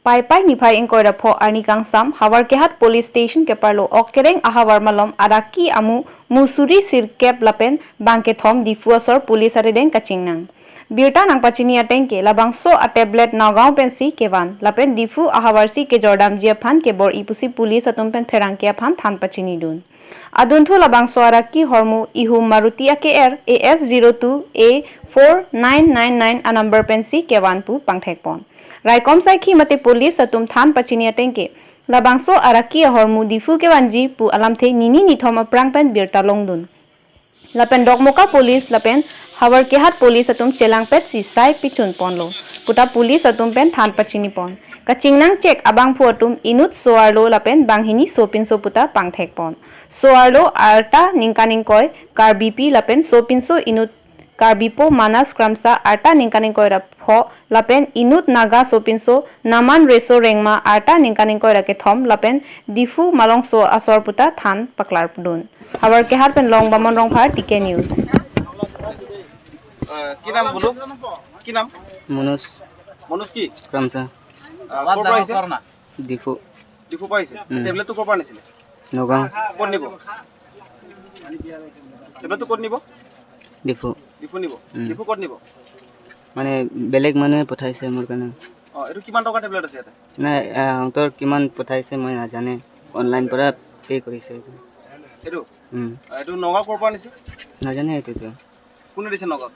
Pai nifai ingkoi da pho arni kangsam Howraghat Police Station ke parlo kerang Ahormu Raki Ahormu musuri sirkep lapen bangke thom difuasor police arideng Kaching nang. Birta nang pachini atengke labangso a tablet nagaw pensi kewan lapen difu ahawarsi ke jordam jia phan ke bor ipusi police atum pen ferang ke phan than pachini dun. Aduntu labangso Raki Ahormu ihu Maruti AKR AS02 A4999 a number pensi kewan pu pangthek pon. Raikom saiki mate police atum than pachini atengke labangso Raki Ahormu difu ke wanji pu alamthe nini nithom aprang pen birta longdun. Lapen dogmoka police lapen Howraghat police atum chelang pet si sai pichun ponlo. Puta police atum pen than pachini pon. Kaching nang cek abang pu atum inut soarlo lapen banghini sopin so puta pangthek pon. Soarlo arta ningkaningkoi kar BP lapen sopin so inut Karbipo Manas Kramsa Arta Ninkaningkoi Rapho Lapen Inut Naga Sopinso Naman Reso Rengma Arta Ninkaningkoi Rake Thom Lapen Difu Malongso Asorputa Than Paklar Pudun Howraghat pen Long Bamon Rong Phar TK News কি নাম বলো কি নাম মনোজ মনোজ কি ক্রামসা ক'ৰ পৰা আহিছে ডিফু ডিফু পৰা আহিছে টেবলেটটো ক'ৰ পৰা আনিছিলে নগাঁও ক'ত নিব টেবলেটটো ক'ত নিব ডিফু ডিফু নিব ডিফু ক'ত নিব মানে বেলেগ মানুহে পঠাইছে মোৰ কাৰণে এইটো কিমান টকা টেবলেট আছে ইয়াতে নাই অন্তৰ কিমান পঠাইছে মই নাজানে অনলাইন পৰা পে কৰিছে এইটো এইটো নগাঁও ক'ৰ পৰা আনিছে নাজানে এইটোতো কোনে দিছে নগাঁও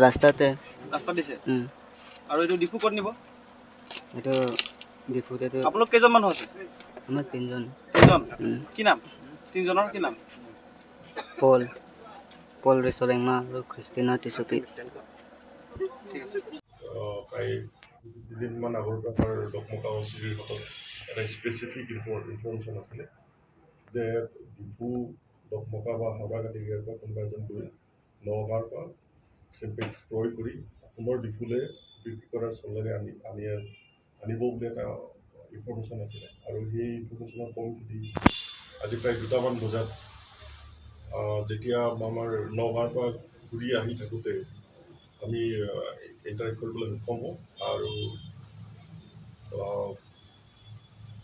ৰাস্তাতে দিছে আৰু এইটো ডিফু ক'ত নিব এইটো ডিফুতে আপোনালোক কেইজন মানুহ আছে আমাৰ তিনিজন কি নাম তিনিজনৰ কি নাম পল ৰেচলেংমা আৰু ক্ৰিষ্টিনা টিচুপি ঠিক আছে প্ৰায় দুদিনমান আগৰ পৰা আমাৰ দকমকা অঞ্চলৰ হাতত এটা স্পেচিফিক ইনফৰমেশ্যন আছিলে যে ডিফু দকমকা বা হাওড়াঘাট এৰিয়াৰ পৰা কোনোবা এজন গৈ নগাঁৱৰ পৰা চিম্পেক্স ক্ৰয় কৰি পুনৰ ডিফুলৈ বিক্ৰী কৰাৰ চলেৰে আনিব বুলি এটা ইনফৰমেশ্যন আছিলে আৰু সেই ইনফৰমেশ্যনৰ পইণ্ট আজি প্ৰায় 2টামান বজাত যেতিয়া আমাৰ নগাঁৱৰ পৰা ঘূৰি আহি থাকোঁতে আমি ইণ্টাৰেক্ট কৰিবলৈ সক্ষম হওঁ আৰু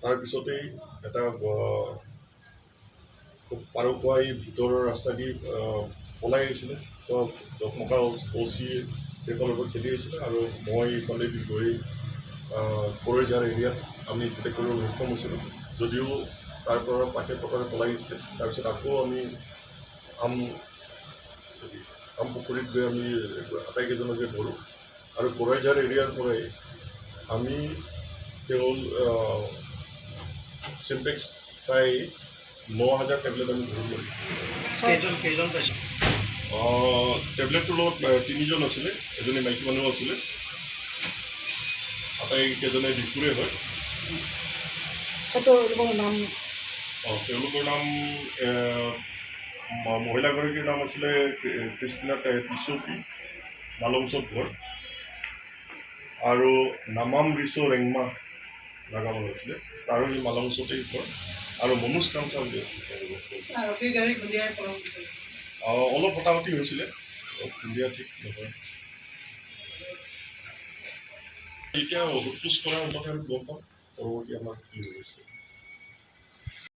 তাৰপিছতেই এটা খুব পাৰুকোৱা এই ভিতৰৰ ৰাস্তা দি পলাই আহিছিলে দকমকা OC সেইফালৰ পৰা খেলি আহিছিলে আৰু মই এইফালেদি গৈ কৰৈঝাৰ এৰিয়াত আমি ডিটেক্ট কৰিবলৈ সক্ষম হৈছিলোঁ যদিও তাৰ পৰা পাকে পথাৰে পলাই আহিছিলে তাৰপিছত আকৌ আমি আম পুখুৰীত গৈ আমি আটাইকেইজনকে ধৰোঁ আৰু কৰৈঝাৰ এৰিয়াৰ পৰাই আমি কেৱল চিম্পেক্স প্ৰায় 9,000 টেবলেট আমি ধৰিলোঁ কেইজন পাইছোঁ টেবলেটটোৰ লগত 3জন আছিলে এজনী মাইকী মানুহ আছিলে আটাইকেইজনে ডিফুৰে হয় তেওঁলোকৰ নাম মহিলাগৰাকীৰ নাম আছিলে ক্ৰিষ্টিনা টিচুপি মালংচত ঘৰ আৰু নামাম ৰিচো ৰেংমা নাগা মানুহ আছিলে তাৰো সেই মালংচতেই ঘৰ আৰু মনোজ কামচা বুলি আছিলে অলপ হতাহতি হৈছিলে খুন্দিয়া ঠিক নহয় এতিয়া সোধ পোছ কৰাৰ কথা আমি গম পাম পৰৱৰ্তী আমাৰ কি হৈছে